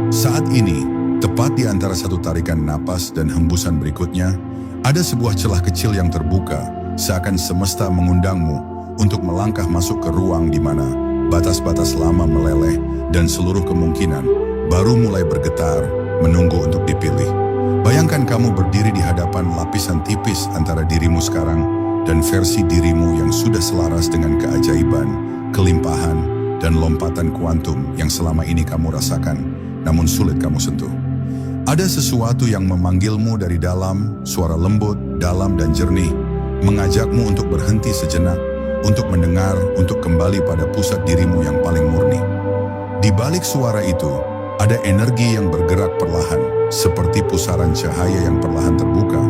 Saat ini, tepat di antara satu tarikan napas dan hembusan berikutnya, ada sebuah celah kecil yang terbuka, seakan semesta mengundangmu untuk melangkah masuk ke ruang di mana batas-batas lama meleleh dan seluruh kemungkinan baru mulai bergetar, menunggu untuk dipilih. Bayangkan kamu berdiri di hadapan lapisan tipis antara dirimu sekarang dan versi dirimu yang sudah selaras dengan keajaiban, kelimpahan, dan lompatan kuantum yang selama ini kamu rasakan, namun sulit kamu sentuh. Ada sesuatu yang memanggilmu dari dalam, suara lembut, dalam dan jernih, mengajakmu untuk berhenti sejenak, untuk mendengar, untuk kembali pada pusat dirimu yang paling murni. Di balik suara itu, ada energi yang bergerak perlahan, seperti pusaran cahaya yang perlahan terbuka,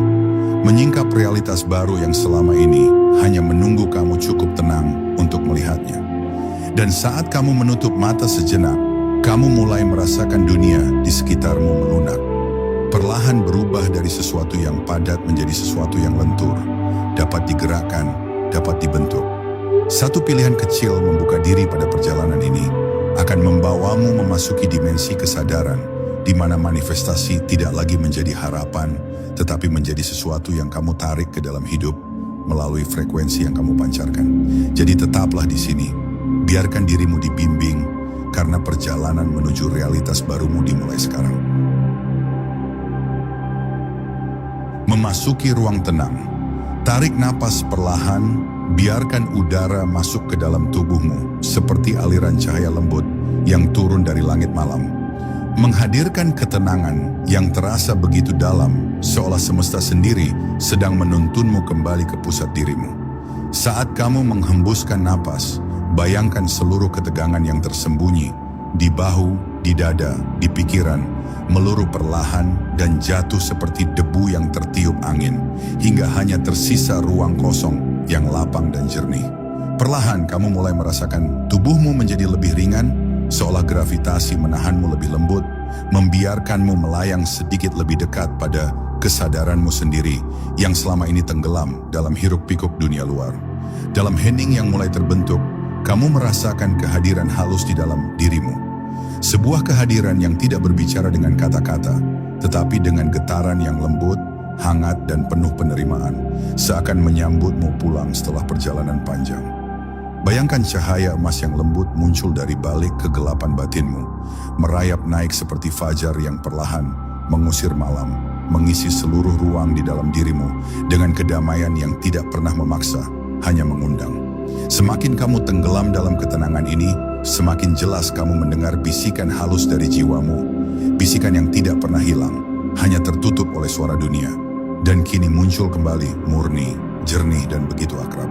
menyingkap realitas baru yang selama ini hanya menunggu kamu cukup tenang untuk melihatnya. Dan saat kamu menutup mata sejenak, kamu mulai merasakan dunia di sekitarmu melunak. Perlahan berubah dari sesuatu yang padat menjadi sesuatu yang lentur, dapat digerakkan, dapat dibentuk. Satu pilihan kecil membuka diri pada perjalanan ini akan membawamu memasuki dimensi kesadaran, di mana manifestasi tidak lagi menjadi harapan, tetapi menjadi sesuatu yang kamu tarik ke dalam hidup melalui frekuensi yang kamu pancarkan. Jadi tetaplah di sini, biarkan dirimu dibimbing, karena perjalanan menuju realitas barumu dimulai sekarang. Memasuki ruang tenang. Tarik napas perlahan, biarkan udara masuk ke dalam tubuhmu seperti aliran cahaya lembut yang turun dari langit malam. Menghadirkan ketenangan yang terasa begitu dalam, seolah semesta sendiri sedang menuntunmu kembali ke pusat dirimu. Saat kamu menghembuskan napas, bayangkan seluruh ketegangan yang tersembunyi di bahu, di dada, di pikiran, meluruh perlahan dan jatuh seperti debu yang tertiup angin, hingga hanya tersisa ruang kosong yang lapang dan jernih. Perlahan kamu mulai merasakan tubuhmu menjadi lebih ringan, seolah gravitasi menahanmu lebih lembut, membiarkanmu melayang sedikit lebih dekat pada kesadaranmu sendiri yang selama ini tenggelam dalam hiruk-pikuk dunia luar. Dalam hening yang mulai terbentuk, kamu merasakan kehadiran halus di dalam dirimu. Sebuah kehadiran yang tidak berbicara dengan kata-kata, tetapi dengan getaran yang lembut, hangat dan penuh penerimaan, seakan menyambutmu pulang setelah perjalanan panjang. Bayangkan cahaya emas yang lembut muncul dari balik kegelapan batinmu, merayap naik seperti fajar yang perlahan, mengusir malam, mengisi seluruh ruang di dalam dirimu dengan kedamaian yang tidak pernah memaksa, hanya mengundang. Semakin kamu tenggelam dalam ketenangan ini, semakin jelas kamu mendengar bisikan halus dari jiwamu, bisikan yang tidak pernah hilang, hanya tertutup oleh suara dunia, dan kini muncul kembali murni, jernih dan begitu akrab.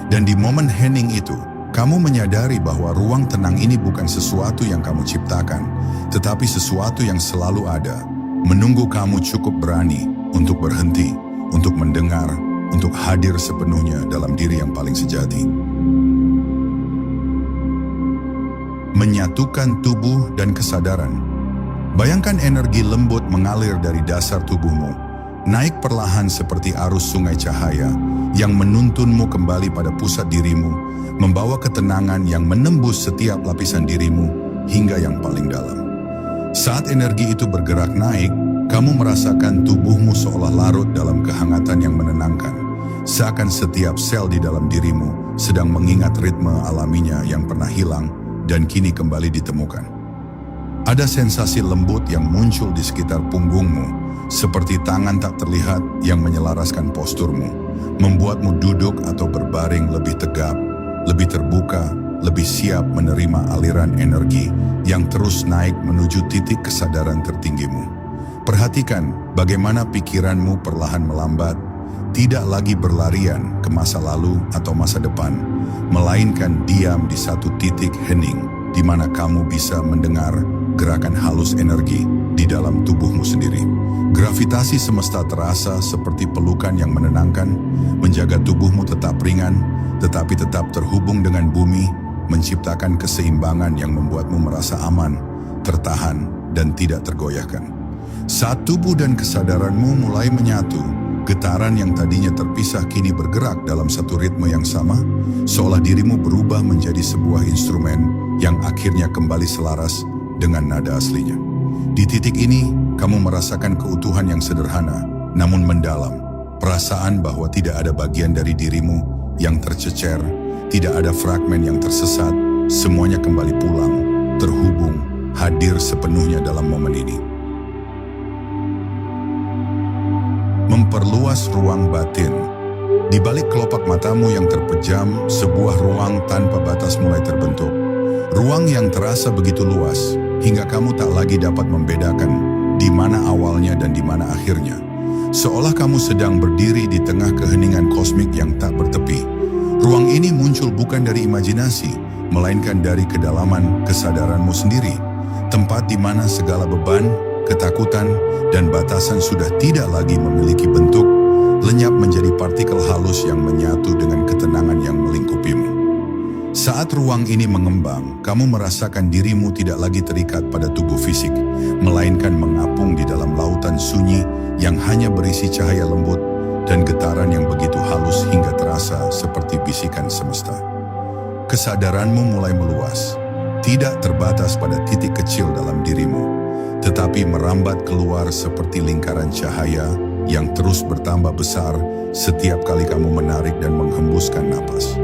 Dan di momen hening itu, kamu menyadari bahwa ruang tenang ini bukan sesuatu yang kamu ciptakan, tetapi sesuatu yang selalu ada, menunggu kamu cukup berani untuk berhenti, untuk mendengar, untuk hadir sepenuhnya dalam diri yang paling sejati. Menyatukan tubuh dan kesadaran. Bayangkan energi lembut mengalir dari dasar tubuhmu, naik perlahan seperti arus sungai cahaya yang menuntunmu kembali pada pusat dirimu, membawa ketenangan yang menembus setiap lapisan dirimu hingga yang paling dalam. Saat energi itu bergerak naik, kamu merasakan tubuhmu seolah larut dalam kehangatan yang menenangkan, seakan setiap sel di dalam dirimu sedang mengingat ritme alaminya yang pernah hilang dan kini kembali ditemukan. Ada sensasi lembut yang muncul di sekitar punggungmu, seperti tangan tak terlihat yang menyelaraskan posturmu, membuatmu duduk atau berbaring lebih tegap, lebih terbuka, lebih siap menerima aliran energi yang terus naik menuju titik kesadaran tertinggimu. Perhatikan bagaimana pikiranmu perlahan melambat, tidak lagi berlarian ke masa lalu atau masa depan, melainkan diam di satu titik hening, di mana kamu bisa mendengar gerakan halus energi di dalam tubuhmu sendiri. Gravitasi semesta terasa seperti pelukan yang menenangkan, menjaga tubuhmu tetap ringan, tetapi tetap terhubung dengan bumi, menciptakan keseimbangan yang membuatmu merasa aman, tertahan, dan tidak tergoyahkan. Saat tubuh dan kesadaranmu mulai menyatu, getaran yang tadinya terpisah kini bergerak dalam satu ritme yang sama, seolah dirimu berubah menjadi sebuah instrumen yang akhirnya kembali selaras dengan nada aslinya. Di titik ini, kamu merasakan keutuhan yang sederhana, namun mendalam. Perasaan bahwa tidak ada bagian dari dirimu yang tercecer, tidak ada fragmen yang tersesat, semuanya kembali pulang, terhubung, hadir sepenuhnya dalam momen ini. Memperluas ruang batin. Di balik kelopak matamu yang terpejam, sebuah ruang tanpa batas mulai terbentuk. Ruang yang terasa begitu luas, hingga kamu tak lagi dapat membedakan di mana awalnya dan di mana akhirnya. Seolah kamu sedang berdiri di tengah keheningan kosmik yang tak bertepi. Ruang ini muncul bukan dari imajinasi, melainkan dari kedalaman kesadaranmu sendiri. Tempat di mana segala beban, ketakutan, dan batasan sudah tidak lagi memiliki bentuk, lenyap menjadi partikel halus yang menyatu dengan ketenangan yang melingkupimu. Saat ruang ini mengembang, kamu merasakan dirimu tidak lagi terikat pada tubuh fisik, melainkan mengapung di dalam lautan sunyi yang hanya berisi cahaya lembut dan getaran yang begitu halus hingga terasa seperti bisikan semesta. Kesadaranmu mulai meluas, tidak terbatas pada titik kecil dalam dirimu, tetapi merambat keluar seperti lingkaran cahaya yang terus bertambah besar setiap kali kamu menarik dan menghembuskan napas.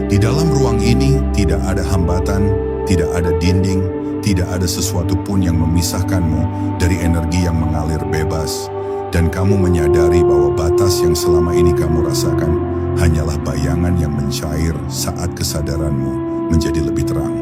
Di dalam ruang ini tidak ada hambatan, tidak ada dinding, tidak ada sesuatu pun yang memisahkanmu dari energi yang mengalir bebas, dan kamu menyadari bahwa batas yang selama ini kamu rasakan hanyalah bayangan yang mencair saat kesadaranmu menjadi lebih terang.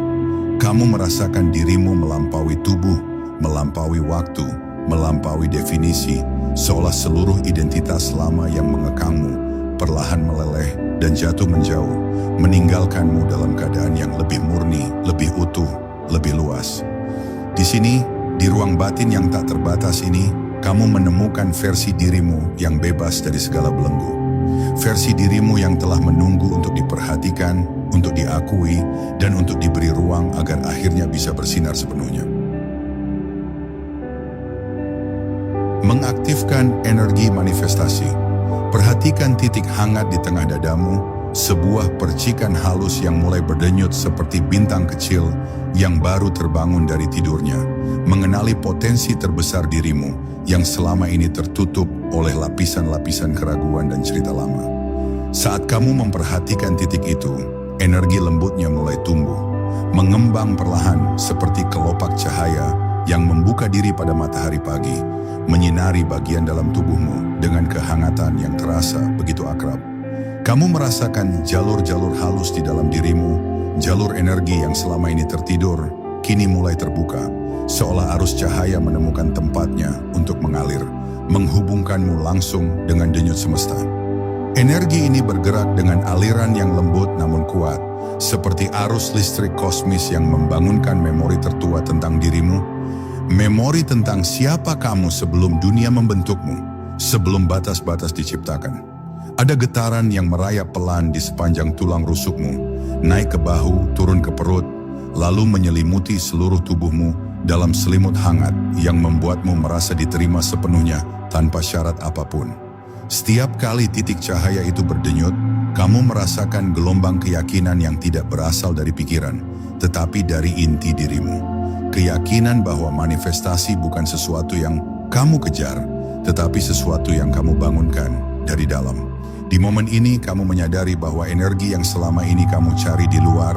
Kamu merasakan dirimu melampaui tubuh, melampaui waktu, melampaui definisi, seolah seluruh identitas lama yang mengekangmu perlahan meleleh dan jatuh menjauh, meninggalkanmu dalam keadaan yang lebih murni, lebih utuh, lebih luas. Di sini, di ruang batin yang tak terbatas ini, kamu menemukan versi dirimu yang bebas dari segala belenggu. Versi dirimu yang telah menunggu untuk diperhatikan, untuk diakui, dan untuk diberi ruang agar akhirnya bisa bersinar sepenuhnya. Mengaktifkan energi manifestasi. Perhatikan titik hangat di tengah dadamu, sebuah percikan halus yang mulai berdenyut seperti bintang kecil yang baru terbangun dari tidurnya, mengenali potensi terbesar dirimu yang selama ini tertutup oleh lapisan-lapisan keraguan dan cerita lama. Saat kamu memperhatikan titik itu, energi lembutnya mulai tumbuh, mengembang perlahan seperti kelopak cahaya yang membuka diri pada matahari pagi, menyinari bagian dalam tubuhmu dengan kehangatan yang terasa begitu akrab. Kamu merasakan jalur-jalur halus di dalam dirimu, jalur energi yang selama ini tertidur, kini mulai terbuka, seolah arus cahaya menemukan tempatnya untuk mengalir, menghubungkanmu langsung dengan denyut semesta. Energi ini bergerak dengan aliran yang lembut namun kuat, seperti arus listrik kosmis yang membangunkan memori tertua tentang dirimu, memori tentang siapa kamu sebelum dunia membentukmu, sebelum batas-batas diciptakan. Ada getaran yang merayap pelan di sepanjang tulang rusukmu, naik ke bahu, turun ke perut, lalu menyelimuti seluruh tubuhmu dalam selimut hangat yang membuatmu merasa diterima sepenuhnya tanpa syarat apapun. Setiap kali titik cahaya itu berdenyut, kamu merasakan gelombang keyakinan yang tidak berasal dari pikiran, tetapi dari inti dirimu. Keyakinan bahwa manifestasi bukan sesuatu yang kamu kejar, tetapi sesuatu yang kamu bangunkan dari dalam. Di momen ini kamu menyadari bahwa energi yang selama ini kamu cari di luar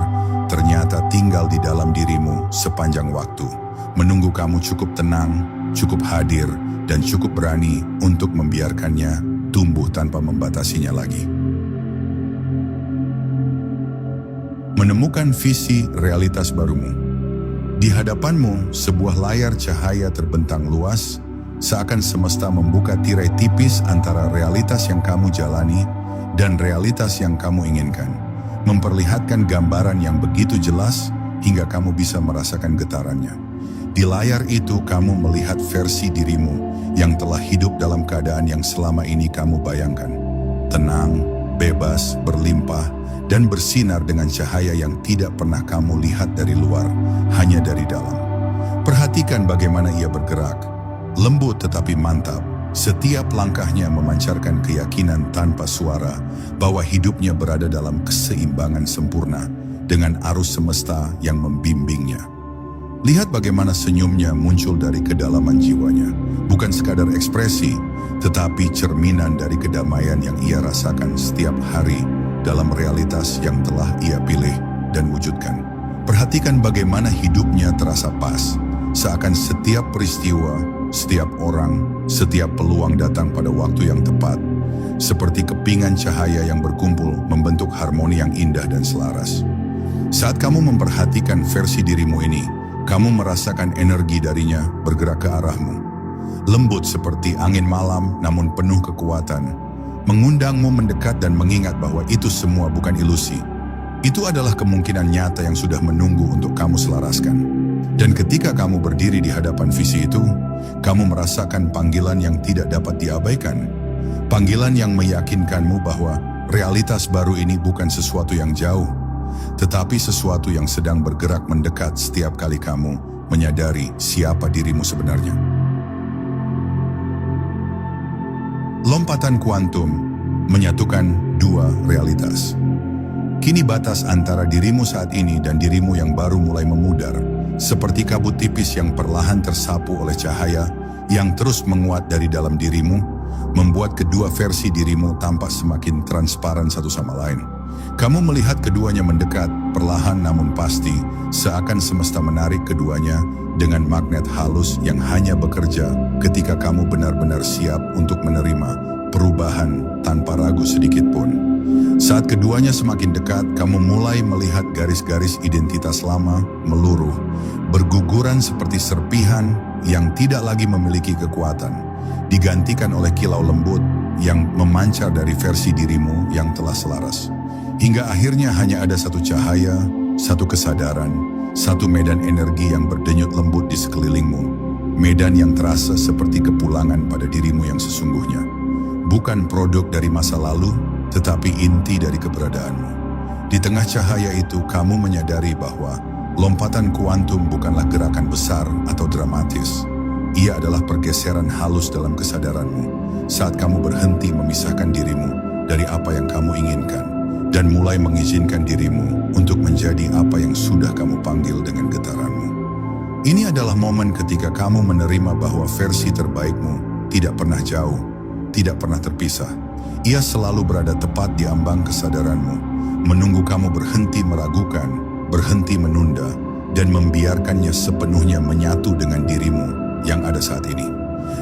ternyata tinggal di dalam dirimu sepanjang waktu, menunggu kamu cukup tenang, cukup hadir, dan cukup berani untuk membiarkannya tumbuh tanpa membatasinya lagi. Menemukan visi realitas barumu. Di hadapanmu, sebuah layar cahaya terbentang luas, seakan semesta membuka tirai tipis antara realitas yang kamu jalani dan realitas yang kamu inginkan, memperlihatkan gambaran yang begitu jelas hingga kamu bisa merasakan getarannya. Di layar itu kamu melihat versi dirimu yang telah hidup dalam keadaan yang selama ini kamu bayangkan. Tenang, bebas, berlimpah, dan bersinar dengan cahaya yang tidak pernah kamu lihat dari luar, hanya dari dalam. Perhatikan bagaimana ia bergerak, lembut tetapi mantap. Setiap langkahnya memancarkan keyakinan tanpa suara bahwa hidupnya berada dalam keseimbangan sempurna dengan arus semesta yang membimbingnya. Lihat bagaimana senyumnya muncul dari kedalaman jiwanya. Bukan sekadar ekspresi, tetapi cerminan dari kedamaian yang ia rasakan setiap hari dalam realitas yang telah ia pilih dan wujudkan. Perhatikan bagaimana hidupnya terasa pas, seakan setiap peristiwa, setiap orang, setiap peluang datang pada waktu yang tepat, seperti kepingan cahaya yang berkumpul membentuk harmoni yang indah dan selaras. Saat kamu memperhatikan versi dirimu ini, kamu merasakan energi darinya bergerak ke arahmu. Lembut seperti angin malam namun penuh kekuatan, mengundangmu mendekat dan mengingat bahwa itu semua bukan ilusi. Itu adalah kemungkinan nyata yang sudah menunggu untuk kamu selaraskan. Dan ketika kamu berdiri di hadapan visi itu, kamu merasakan panggilan yang tidak dapat diabaikan. Panggilan yang meyakinkanmu bahwa realitas baru ini bukan sesuatu yang jauh, tetapi sesuatu yang sedang bergerak mendekat setiap kali kamu menyadari siapa dirimu sebenarnya. Lompatan kuantum menyatukan dua realitas. Kini batas antara dirimu saat ini dan dirimu yang baru mulai memudar, seperti kabut tipis yang perlahan tersapu oleh cahaya yang terus menguat dari dalam dirimu, membuat kedua versi dirimu tampak semakin transparan satu sama lain. Kamu melihat keduanya mendekat, perlahan namun pasti, seakan semesta menarik keduanya dengan magnet halus yang hanya bekerja ketika kamu benar-benar siap untuk menerima perubahan tanpa ragu sedikit pun. Saat keduanya semakin dekat, kamu mulai melihat garis-garis identitas lama meluruh, berguguran seperti serpihan yang tidak lagi memiliki kekuatan, digantikan oleh kilau lembut yang memancar dari versi dirimu yang telah selaras. Hingga akhirnya hanya ada satu cahaya, satu kesadaran, satu medan energi yang berdenyut lembut di sekelilingmu. Medan yang terasa seperti kepulangan pada dirimu yang sesungguhnya. Bukan produk dari masa lalu, tetapi inti dari keberadaanmu. Di tengah cahaya itu, kamu menyadari bahwa lompatan kuantum bukanlah gerakan besar atau dramatis. Ia adalah pergeseran halus dalam kesadaranmu saat kamu berhenti memisahkan dirimu dari apa yang kamu inginkan dan mulai mengizinkan dirimu untuk menjadi apa yang sudah kamu panggil dengan getaranmu. Ini adalah momen ketika kamu menerima bahwa versi terbaikmu tidak pernah jauh, tidak pernah terpisah. Ia selalu berada tepat di ambang kesadaranmu, menunggu kamu berhenti meragukan, berhenti menunda, dan membiarkannya sepenuhnya menyatu dengan dirimu yang ada saat ini.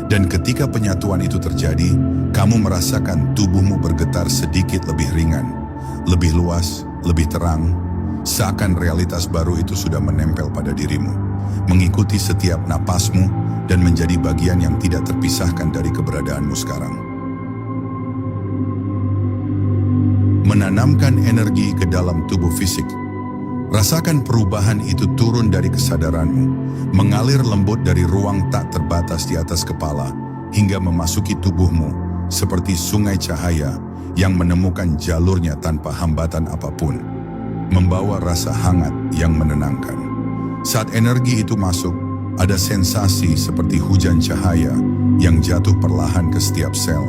Dan ketika penyatuan itu terjadi, kamu merasakan tubuhmu bergetar sedikit lebih ringan, lebih luas, lebih terang, seakan realitas baru itu sudah menempel pada dirimu, mengikuti setiap napasmu dan menjadi bagian yang tidak terpisahkan dari keberadaanmu sekarang. Menanamkan energi ke dalam tubuh fisik. Rasakan perubahan itu turun dari kesadaranmu, mengalir lembut dari ruang tak terbatas di atas kepala, hingga memasuki tubuhmu seperti sungai cahaya yang menemukan jalurnya tanpa hambatan apapun, membawa rasa hangat yang menenangkan. Saat energi itu masuk, ada sensasi seperti hujan cahaya yang jatuh perlahan ke setiap sel,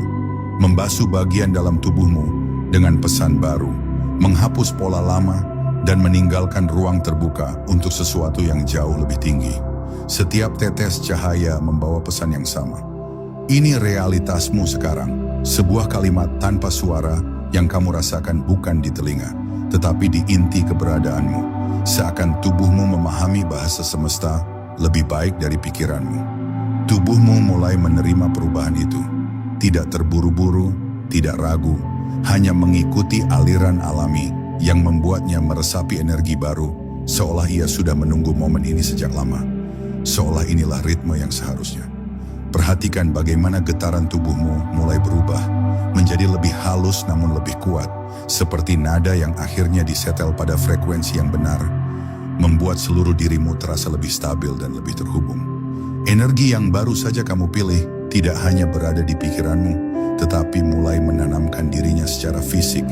membasuh bagian dalam tubuhmu dengan pesan baru, menghapus pola lama, dan meninggalkan ruang terbuka untuk sesuatu yang jauh lebih tinggi. Setiap tetes cahaya membawa pesan yang sama. Ini realitasmu sekarang, sebuah kalimat tanpa suara yang kamu rasakan bukan di telinga, tetapi di inti keberadaanmu, seakan tubuhmu memahami bahasa semesta lebih baik dari pikiranmu. Tubuhmu mulai menerima perubahan itu, tidak terburu-buru, tidak ragu, hanya mengikuti aliran alami yang membuatnya meresapi energi baru, seolah ia sudah menunggu momen ini sejak lama. Seolah inilah ritme yang seharusnya. Perhatikan bagaimana getaran tubuhmu mulai berubah, menjadi lebih halus namun lebih kuat, seperti nada yang akhirnya disetel pada frekuensi yang benar, membuat seluruh dirimu terasa lebih stabil dan lebih terhubung. Energi yang baru saja kamu pilih tidak hanya berada di pikiranmu, tetapi mulai menanamkan dirinya secara fisik,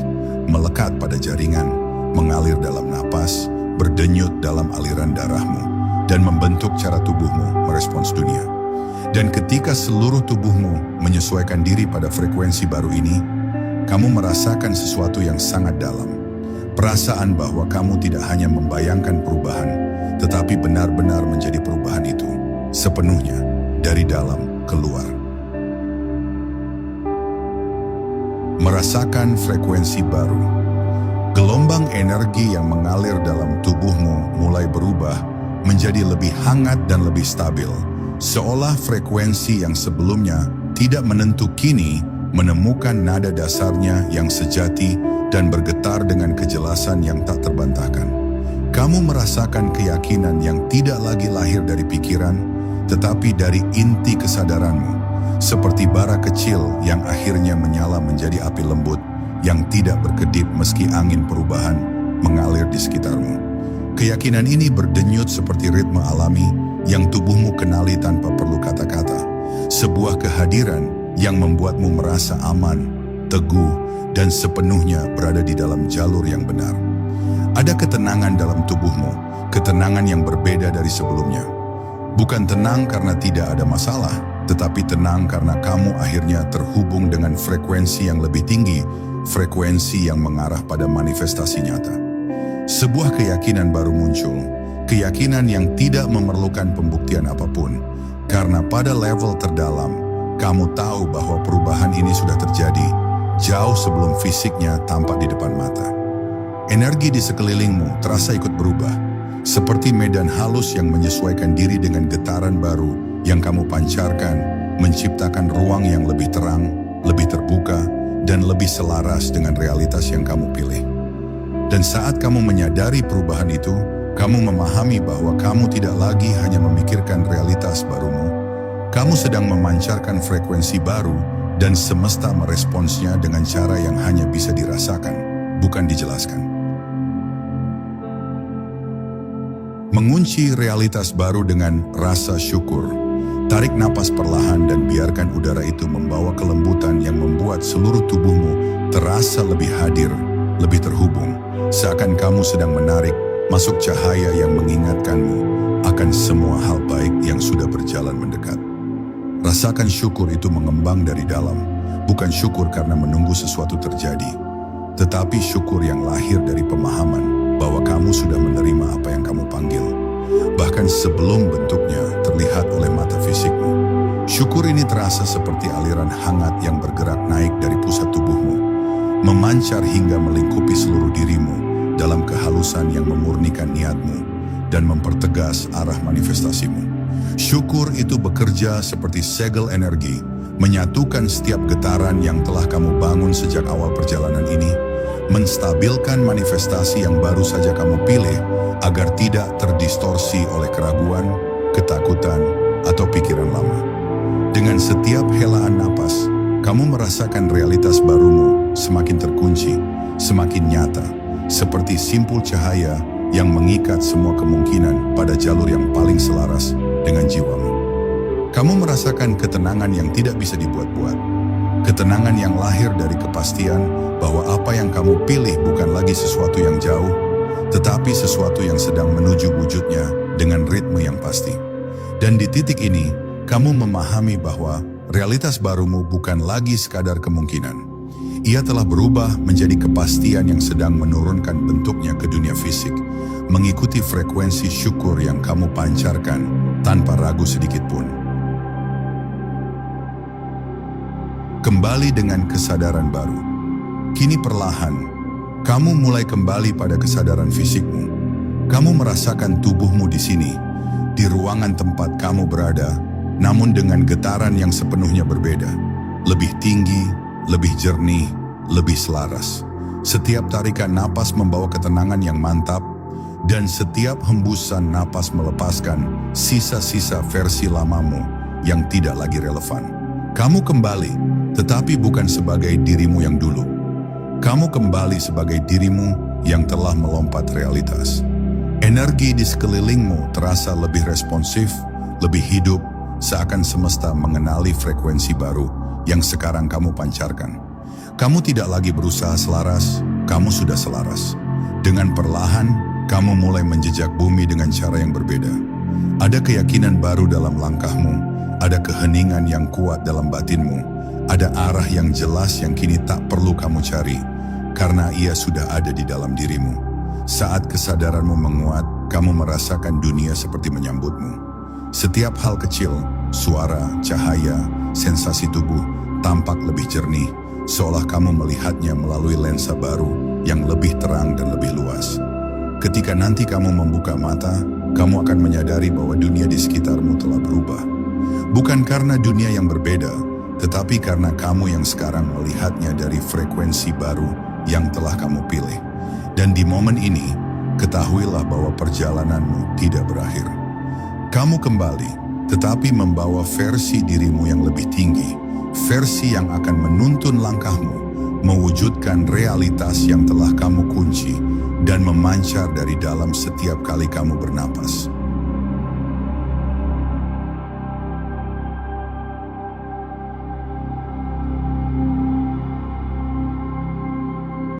melekat pada jaringan, mengalir dalam napas, berdenyut dalam aliran darahmu, dan membentuk cara tubuhmu merespons dunia. Dan ketika seluruh tubuhmu menyesuaikan diri pada frekuensi baru ini, kamu merasakan sesuatu yang sangat dalam. Perasaan bahwa kamu tidak hanya membayangkan perubahan, tetapi benar-benar menjadi perubahan itu sepenuhnya dari dalam keluar. Merasakan frekuensi baru. Gelombang energi yang mengalir dalam tubuhmu mulai berubah menjadi lebih hangat dan lebih stabil, seolah frekuensi yang sebelumnya tidak menentu kini menemukan nada dasarnya yang sejati dan bergetar dengan kejelasan yang tak terbantahkan. Kamu merasakan keyakinan yang tidak lagi lahir dari pikiran, tetapi dari inti kesadaranmu, seperti bara kecil yang akhirnya menyala menjadi api lembut yang tidak berkedip meski angin perubahan mengalir di sekitarmu. Keyakinan ini berdenyut seperti ritme alami yang tubuhmu kenali tanpa perlu kata-kata. Sebuah kehadiran yang membuatmu merasa aman, teguh, dan sepenuhnya berada di dalam jalur yang benar. Ada ketenangan dalam tubuhmu, ketenangan yang berbeda dari sebelumnya. Bukan tenang karena tidak ada masalah, tetapi tenang karena kamu akhirnya terhubung dengan frekuensi yang lebih tinggi, frekuensi yang mengarah pada manifestasi nyata. Sebuah keyakinan baru muncul, keyakinan yang tidak memerlukan pembuktian apapun, karena pada level terdalam, kamu tahu bahwa perubahan ini sudah terjadi jauh sebelum fisiknya tampak di depan mata. Energi di sekelilingmu terasa ikut berubah, seperti medan halus yang menyesuaikan diri dengan getaran baru yang kamu pancarkan, menciptakan ruang yang lebih terang, lebih terbuka, dan lebih selaras dengan realitas yang kamu pilih. Dan saat kamu menyadari perubahan itu, kamu memahami bahwa kamu tidak lagi hanya memikirkan realitas barumu, kamu sedang memancarkan frekuensi baru, dan semesta meresponsnya dengan cara yang hanya bisa dirasakan, bukan dijelaskan. Mengunci realitas baru dengan rasa syukur. Tarik napas perlahan dan biarkan udara itu membawa kelembutan yang membuat seluruh tubuhmu terasa lebih hadir, lebih terhubung, seakan kamu sedang menarik masuk cahaya yang mengingatkanmu akan semua hal baik yang sudah berjalan mendekat. Rasakan syukur itu mengembang dari dalam, bukan syukur karena menunggu sesuatu terjadi, tetapi syukur yang lahir dari pemahaman bahwa kamu sudah menerima apa yang kamu panggil, bahkan sebelum bentuknya terlihat oleh mata fisikmu. Syukur ini terasa seperti aliran hangat yang bergerak naik dari pusat tubuhmu, memancar hingga melingkupi seluruh dirimu dalam kehalusan yang memurnikan niatmu dan mempertegas arah manifestasimu. Syukur itu bekerja seperti segel energi, menyatukan setiap getaran yang telah kamu bangun sejak awal perjalanan ini, menstabilkan manifestasi yang baru saja kamu pilih agar tidak terdistorsi oleh keraguan, ketakutan, atau pikiran lama. Dengan setiap helaan napas, kamu merasakan realitas barumu semakin terkunci, semakin nyata, seperti simpul cahaya yang mengikat semua kemungkinan pada jalur yang paling selaras dengan jiwamu. Kamu merasakan ketenangan yang tidak bisa dibuat-buat. Ketenangan yang lahir dari kepastian bahwa apa yang kamu pilih bukan lagi sesuatu yang jauh, tetapi sesuatu yang sedang menuju wujudnya dengan ritme yang pasti. Dan di titik ini, kamu memahami bahwa realitas barumu bukan lagi sekadar kemungkinan. Ia telah berubah menjadi kepastian yang sedang menurunkan bentuknya ke dunia fisik, mengikuti frekuensi syukur yang kamu pancarkan tanpa ragu sedikit pun. Kembali dengan kesadaran baru. Kini perlahan, kamu mulai kembali pada kesadaran fisikmu. Kamu merasakan tubuhmu di sini, di ruangan tempat kamu berada, namun dengan getaran yang sepenuhnya berbeda. Lebih tinggi, lebih jernih, lebih selaras. Setiap tarikan napas membawa ketenangan yang mantap, dan setiap hembusan napas melepaskan sisa-sisa versi lamamu yang tidak lagi relevan. Kamu kembali, tetapi bukan sebagai dirimu yang dulu. Kamu kembali sebagai dirimu yang telah melompat realitas. Energi di sekelilingmu terasa lebih responsif, lebih hidup, seakan semesta mengenali frekuensi baru yang sekarang kamu pancarkan. Kamu tidak lagi berusaha selaras, kamu sudah selaras. Dengan perlahan, kamu mulai menjejak bumi dengan cara yang berbeda. Ada keyakinan baru dalam langkahmu, ada keheningan yang kuat dalam batinmu, ada arah yang jelas yang kini tak perlu kamu cari, karena ia sudah ada di dalam dirimu. Saat kesadaranmu menguat, kamu merasakan dunia seperti menyambutmu. Setiap hal kecil, suara, cahaya, sensasi tubuh, tampak lebih jernih, seolah kamu melihatnya melalui lensa baru yang lebih terang dan lebih luas. Ketika nanti kamu membuka mata, kamu akan menyadari bahwa dunia di sekitarmu telah berubah. Bukan karena dunia yang berbeda, tetapi karena kamu yang sekarang melihatnya dari frekuensi baru yang telah kamu pilih. Dan di momen ini, ketahuilah bahwa perjalananmu tidak berakhir. Kamu kembali, tetapi membawa versi dirimu yang lebih tinggi, versi yang akan menuntun langkahmu, mewujudkan realitas yang telah kamu kunci, dan memancar dari dalam setiap kali kamu bernapas.